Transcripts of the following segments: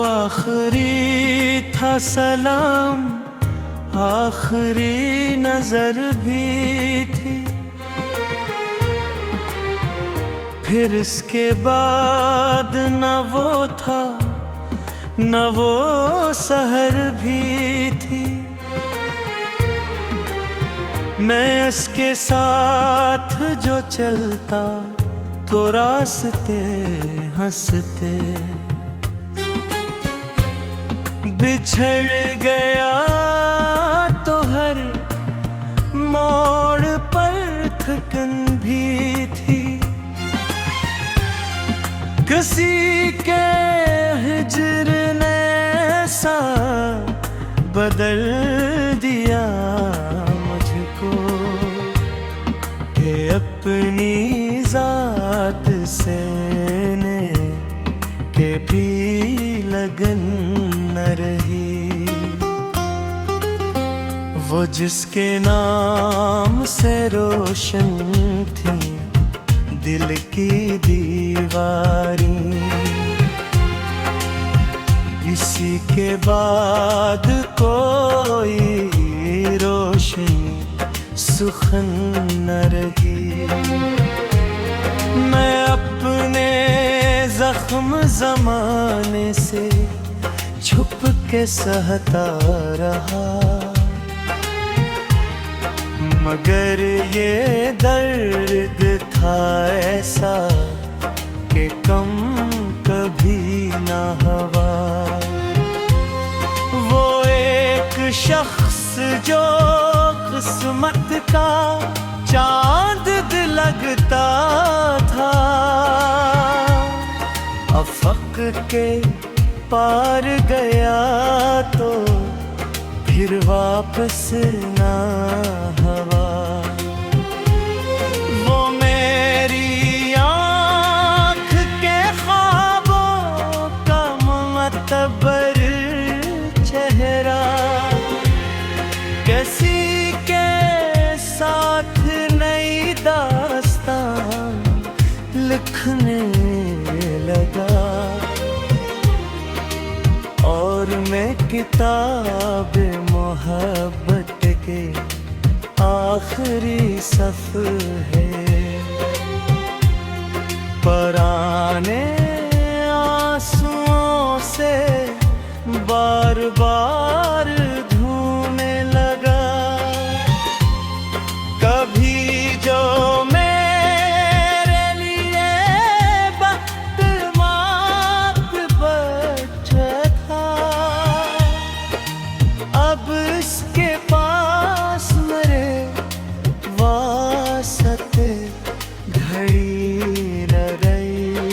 आखिरी था सलाम, आखिरी नजर भी थी। फिर इसके बाद न वो था न वो सहर भी थी। मैं इसके साथ जो चलता तो रास्ते हंसते, बिछड़ गया तो हर मोड़ पर थकन भी थी। किसी के हिज्र ने सा बदल दिया मुझको, कि अपनी जात से ने के भी लगन न रही। वो जिसके नाम से रोशन थी दिल की दीवारी, इसी के बाद कोई रोशन सुखन न रही। मैं अपने जख्म जमाने से छुप के सहता रहा, मगर ये दर्द था ऐसा कि कम कभी ना हुआ। वो एक शख्स जो किस्मत का चांद लगता था, अफक के पार गया तो फिर वापस ना हवा। वो मेरी आँख के ख्वाबों का मुअत्तर चेहरा, किसी के साथ नई दास्तां लिखने लगा। और मैं किताब मोहब्बत के आखिरी सफ़हे पराने आंसुओं से बार बार धोने लगा। कभी जो मेरे लिए वक्त माप बैठा था, अब इसके पास मेरे वास्ते घड़ी न रही।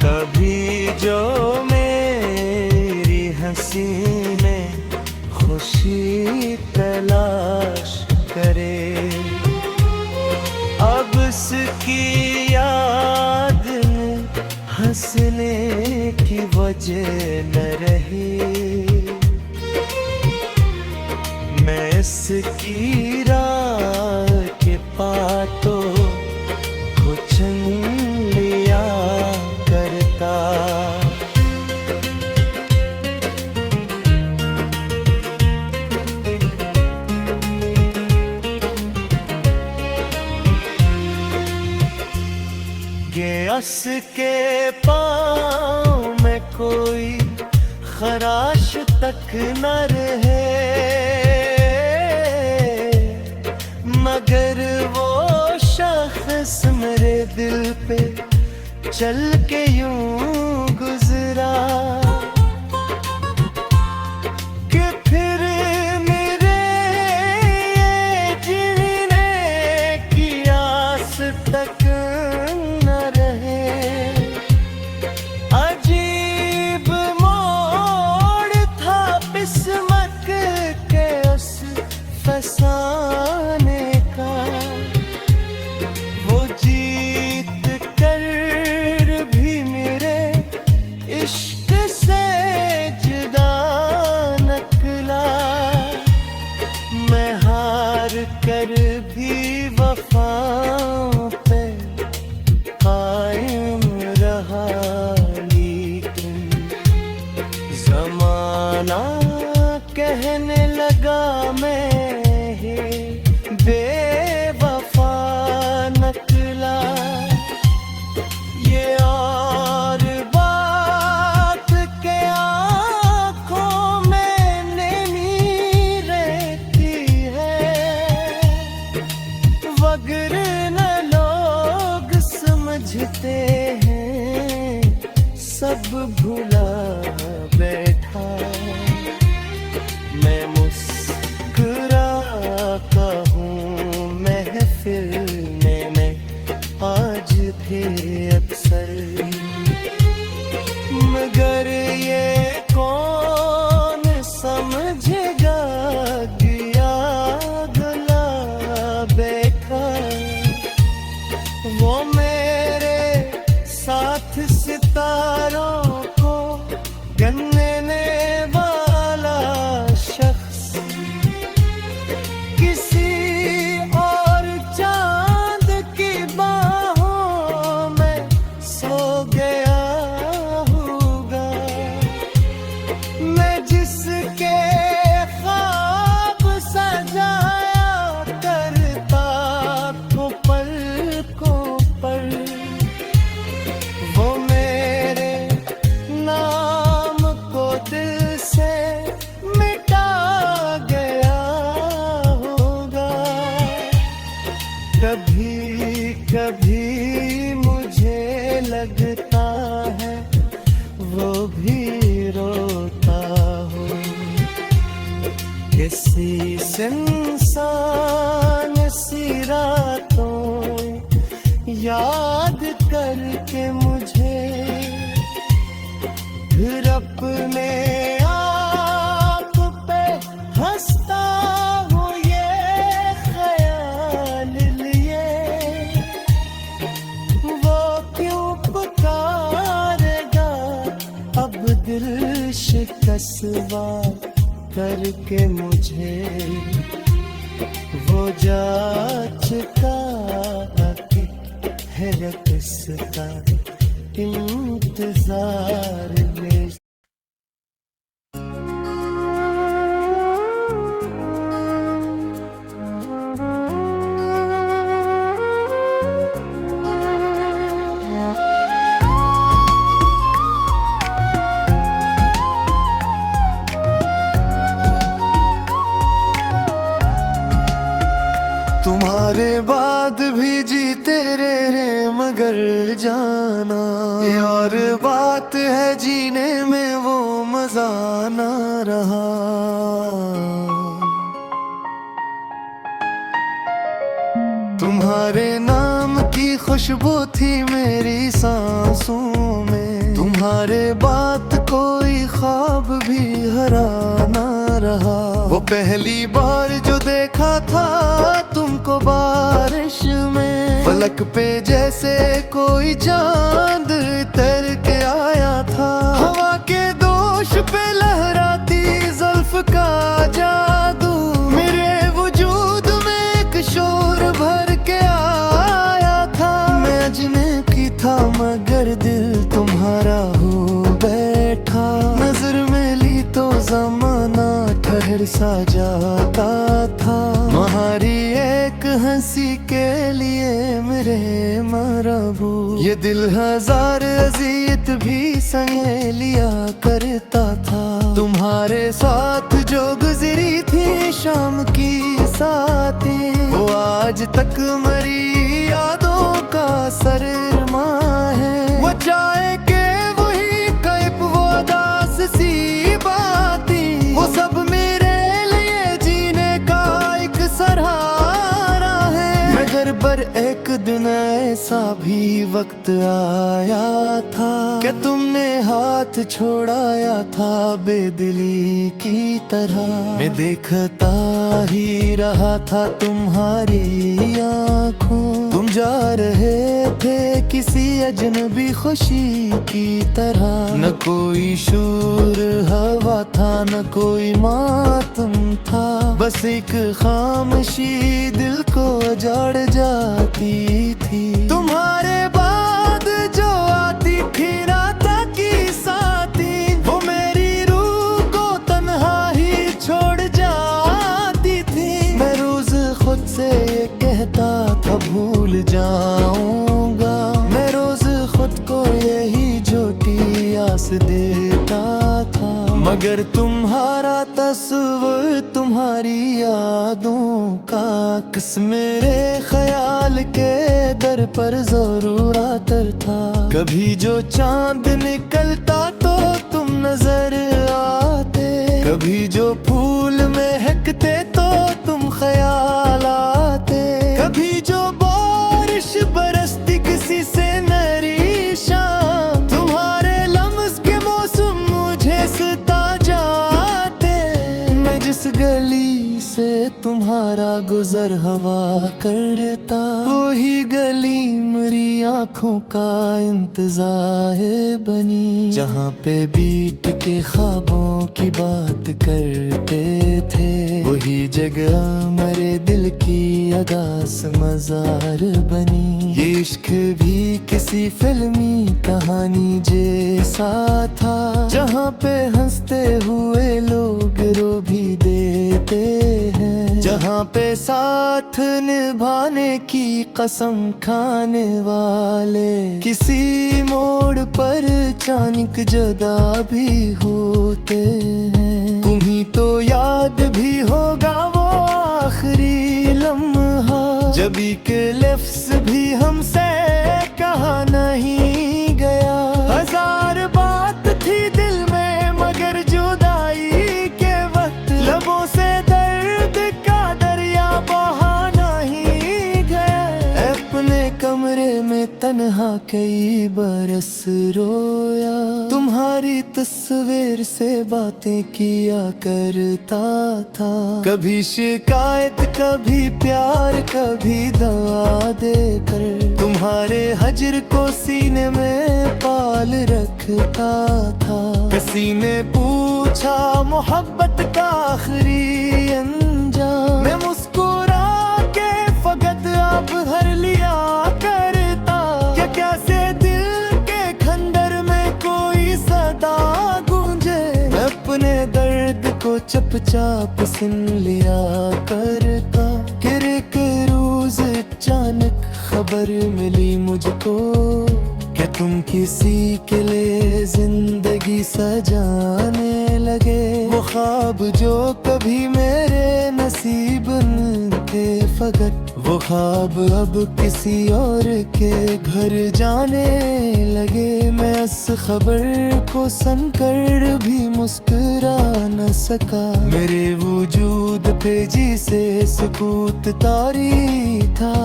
कभी जो मेरी हंसी में खुशी तलाश करे, अब इसकी याद में हंसने की वजह न रही। मैं इसकी राह के पातों को चुन लिया करता। यस के पाँव में कोई खराश तक न रहे, मगर वो शख्स मेरे दिल पे चल के यूं गुजरा कि फिर मेरे जीने की आस तक न रहे। अजीब मोड़ था किस्मत के उस फसाने का, वो जीत कर भी मेरे इश्क से जुदा निकला। मैं हार कर भी वफाओं पे कायम रहा, लेकिन ना कहने लगा मैं ही बेवफा नकला। ये और बात के आँखों में नैनी रहती है, वगरना लोग समझते हैं सब भुला बैठा। मैं मुस्कुराता हूँ महफिल में मैं आज भी अक्सर, मगर ये कौन समझेगा गया गला बैठा। वो मेरे साथ सितारों को गनने वाला शख्स किसी और चांद की बाहों में सो गया होगा। मैं जिसके ख्वाब सजाया करता तो पलकों पर, वो मेरे नाम को दिल से मिटा गया होगा। कभी कभी मुझे लगता है वो भी रोता हो, किसी इंसान सी रातों याद करके मुझे फिर अपने आप पे हंसता हूँ ये ख्याल लिए। वो क्यों पुकारेगा अब दिल शिकस्ता करके मुझे, वो जा चुका है किसका इंतजार में। तुम्हारे बाद भी जीते रहे मगर जाना, ये और बात है जीने में वो मजा ना रहा। तुम्हारे नाम की खुशबू थी मेरी सांसों में, तुम्हारे बात कोई ख्वाब भी हरा ना रहा। वो पहली बार जो देखा था तुमको बारिश में, फलक पे जैसे कोई चांद तर के आया था। हवा के दोष पे लहराती जुल्फ का जादू मेरे वजूद में एक शोर भर के आया था। मैं अजनबी था मगर दिल तुम्हारा हो बैठा, नजर में ली तो जमाना ठहर सा जाता था। तुम्हारी एक हंसी के लिए मेरे मरबू ये दिल हजार अजियत भी संगे लिया करता था। तुम्हारे साथ जो गुजरी थी शाम की साथी, वो आज तक मरी यादों का सरमा है। वो चाहे के वही कैप वो दास सी बाती, वो सब मेरे लिए जीने का एक सहारा है। मगर पर एक दिन ऐसा भी वक्त आया था कि तुमने हाथ छोड़ाया था बेदिली की तरह। मैं देखता ही रहा था तुम्हारी आँखों, तुम जा रहे थे किसी अजनबी खुशी की तरह। न कोई शूर हवा था न कोई मातम था, बस एक खामोशी दिल को उजाड़ जाती थी। तुम्हारे बाद जो आती थी रात की साथी, वो मेरी रूह को जाऊंगा। मैं रोज खुद को यही झूठी आस देता था, मगर तुम्हारा तस्वीर तुम्हारी यादों का किस मेरे ख्याल के दर पर जरूर आता था। कभी जो चांद निकलता तो तुम नजर आते, कभी जो फूल महकते तो तुम ख्याल आते, कभी जो बारिश बरसती किसी से नरी शाम, तुम्हारे लम्स के मौसम मुझे सता जाते। मैं जिस गली से तुम्हारा गुजर हवा करता, वही गली मेरी आँखों का इंतजार बनी। जहाँ पे बीत के ख्वाबों की बात करते थे, वही जगह मेरे दिल की अगास मजार बनी। ये इश्क भी किसी फिल्मी कहानी जैसा था, जहाँ पे हंसते हुए लोग रो भी देते हैं, जहाँ पे साथ निभाने की कसम खाने वाले किसी मोड़ पर अचानक जुदा भी होते हैं। तुम्हीं तो याद भी होगा वो आखिरी लम्हा, जब एक लफ्ज़ भी हमसे कहा नहीं गया। हजार बात थी दिल में मगर जुदाई के वक्त लबों से दर्द का दरिया बहा नहीं गया। अपने कमरे में तन्हा कई बरस रोया, तुम्हारी तस्वीर से बातें किया करता था। कभी शिकायत कभी प्यार कभी दवा देकर, तुम्हारे हजर को सीने में पाल रखता था। किसी ने पूछा मोहब्बत का आखिरी अंजाम, मैं मुस्कुरा के फकत आप भर लिया करता। क्या कैसे दिल के खंदर में कोई सदा गूंजे, अपने दर्द को चुपचाप सुन लिया करता। फिर एक रोज अचानक खबर मिली मुझको, क्या तुम किसी के लिए जिंदगी सजाने लगे। वो ख्वाब जो कभी मेरे नसीब थे फकत, वो ख्वाब अब किसी और के घर जाने लगे। मैं इस खबर को सुनकर भी मुस्कुरा न सका, मेरे वजूद पे जिसे सुकूत तारी था।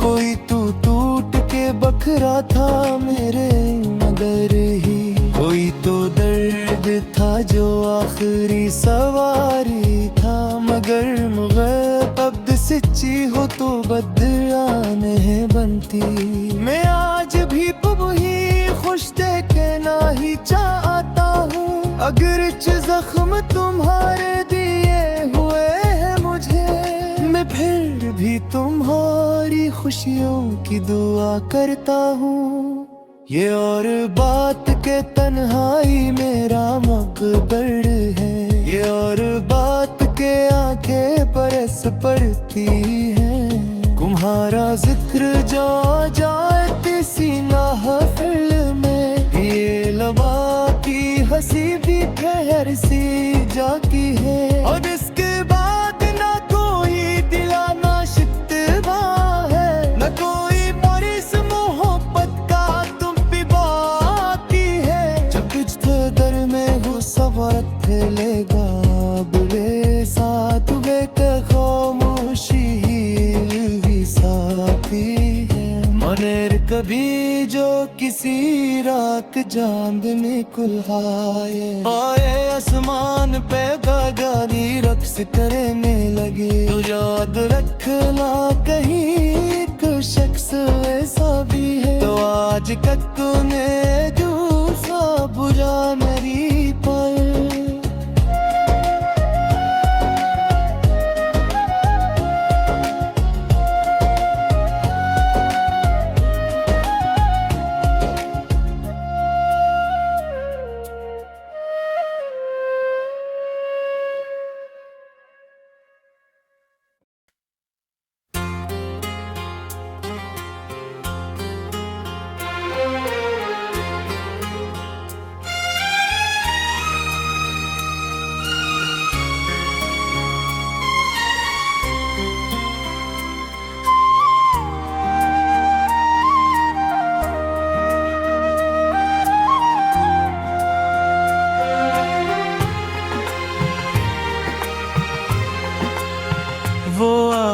कोई तू टूट के बखरा था मेरे मगर ही, कोई तो दर्द था जो आखिरी सवारी था। मगर मुहब्बत सच्ची हो तो बदराने बनती। मैं आज भी तुम ही खुश देखना ही चाहता हूँ, अगर जख्म तुम्हारे दिए हुए हैं मुझे। मैं फिर भी तुम्हारी खुशियों की दुआ करता हूँ। ये और बात के तन्हाई मेरा मकबर है, ये और बात के आंखें बरस पड़ती हैं। तुम्हारा जिक्र जो जाए किसी महफिल में, ये लबा की हंसी भी ठहर सी जाती है। और इसके बाद ना कोई दिलाना शिकवा है, न कोई मरीज मोहब्बत का तुम भी बाकी है। जब कुछ दर में वो सवार फैलेगा बुरे साथ वे खामोशी भी साथी है। मनेर कभी जो किसी रात चांदनी कुल्हाए आए, आसमान पे गाड़ी रक्स करने लगे। तो याद रखना कहीं को शख्स ऐसा भी है, तो आज कक्कू ने दूसरा बुरा मेरी पर।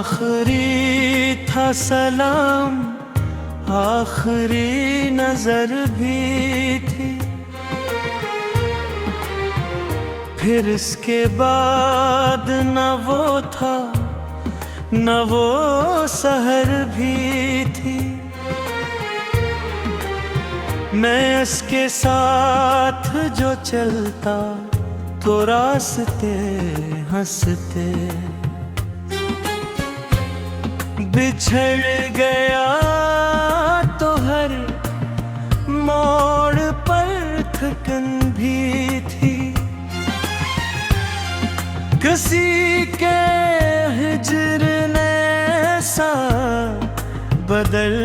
आखिरी था सलाम, आखिरी नजर भी थी, फिर इसके बाद न वो था न वो सहर भी थी। मैं इसके साथ जो चलता तो रास्ते हंसते, बिछड़ गया तो हर मोड़ पर थकन भी थी। किसी के हिजर ने सा बदल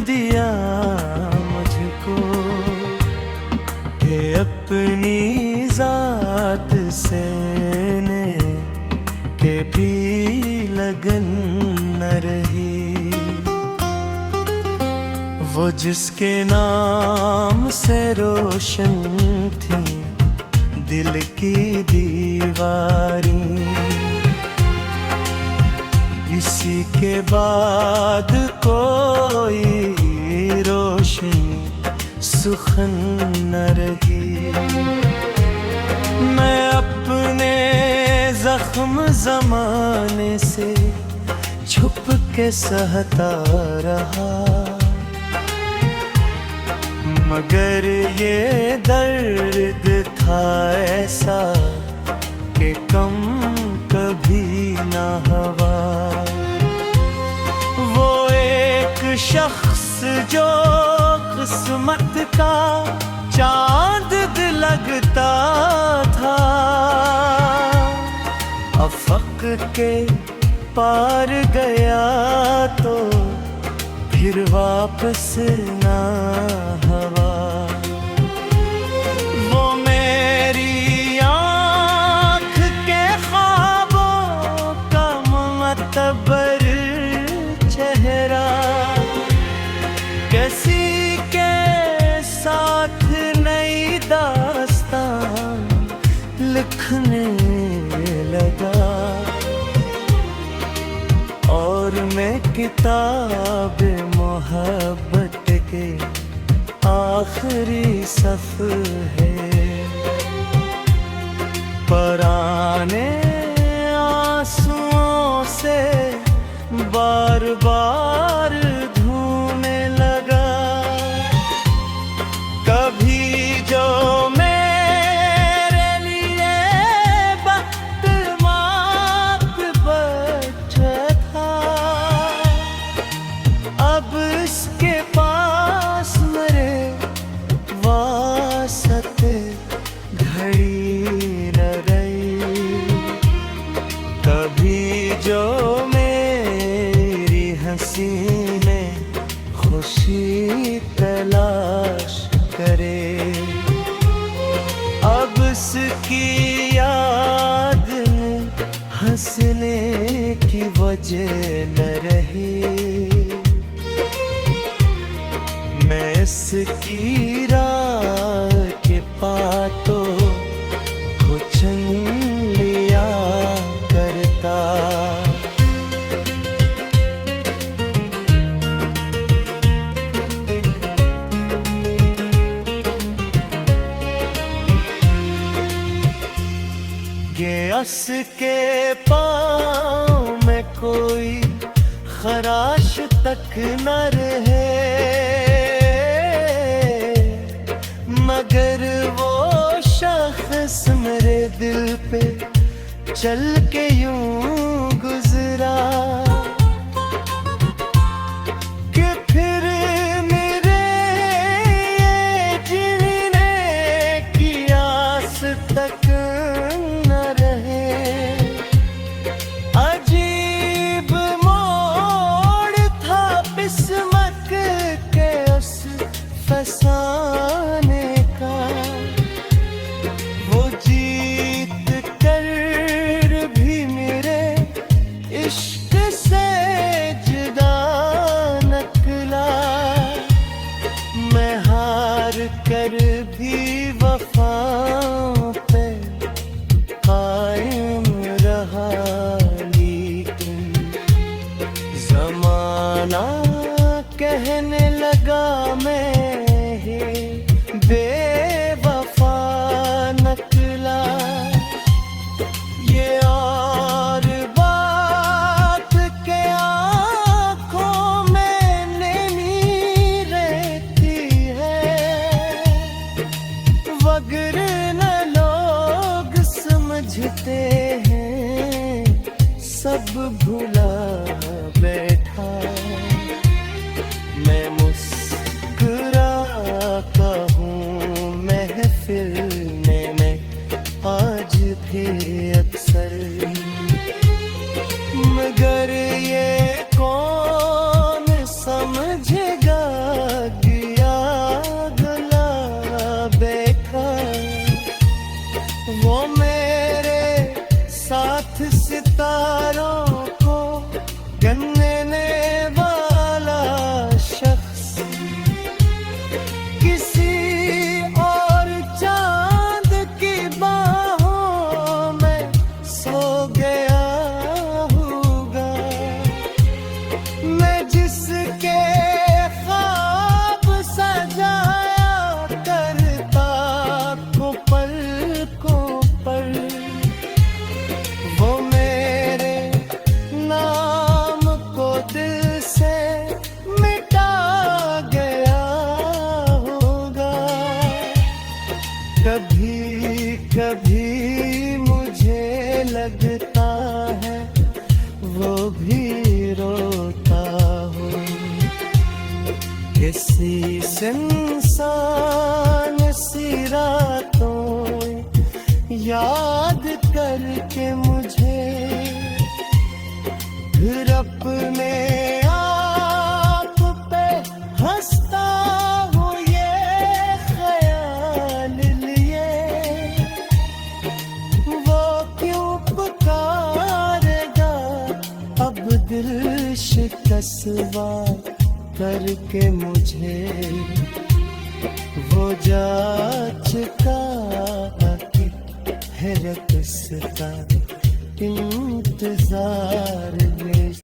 दिया मुझको, कि अपनी जात से ने के भी लगन न रही। वो जिसके नाम से रोशन थी दिल की दीवारी, इसी के बाद कोई रोशनी सुखन न रही। मैं अपने जख्म जमाने से छुप के सहता रहा, मगर ये दर्द था ऐसा कि कम कभी ना हवा। वो एक शख्स जो किस्मत का चांद लगता था, अफक के पार गया तो फिर वापस ना हवा। वो मेरी आँख के ख्वाबों का मुतबर चेहरा, किसी के साथ नई दास्तान लिखने लगा, और मैं किताब मोहब्बत के आखिरी सफ़हे पराने आंसुओं से बार बार धोने लगा। कभी जो मेरे लिए वक्त माप बैठा था, अब इसके पास मेरे वास्ते घड़ी न रही। कभी जो मेरी हंसी में खुशी तलाश करे, अब इसकी याद में हंसने की वजह न रही। मैं इसकी राह के पातों को चुन लिया करता। यस के पाँव में कोई खराश तक न रहे, मगर वो शख्स मेरे दिल पे चल के यूं गुजरा, कि फिर मेरे जीने की आस तक न रहे। अजीब मोड़ था किस्मत के उस फसाने का, वो जीत कर भी मेरे इश्क से जुदा निकला। मैं हार कर भी वफाओं पे वो मेरे साथ सितारों को गनने वाला शख्स किसी और चांद की बाहों में सो गया होगा। मैं जिसके ख्वाब सजाया करता को पलकों पर, वो मेरे नाम को दिल से मिटा गया होगा। कभी कभी मुझे लगता है वो भी रोता हो, किसी इंसान सी रातों याद करके मुझे फिर अपने आप पे हंसता हूँ ये ख्याल लिए। वो क्यों पुकारेगा अब दिल शिकस्ता करके मुझे, वो जा चुका है रक़्स का इंतजार में।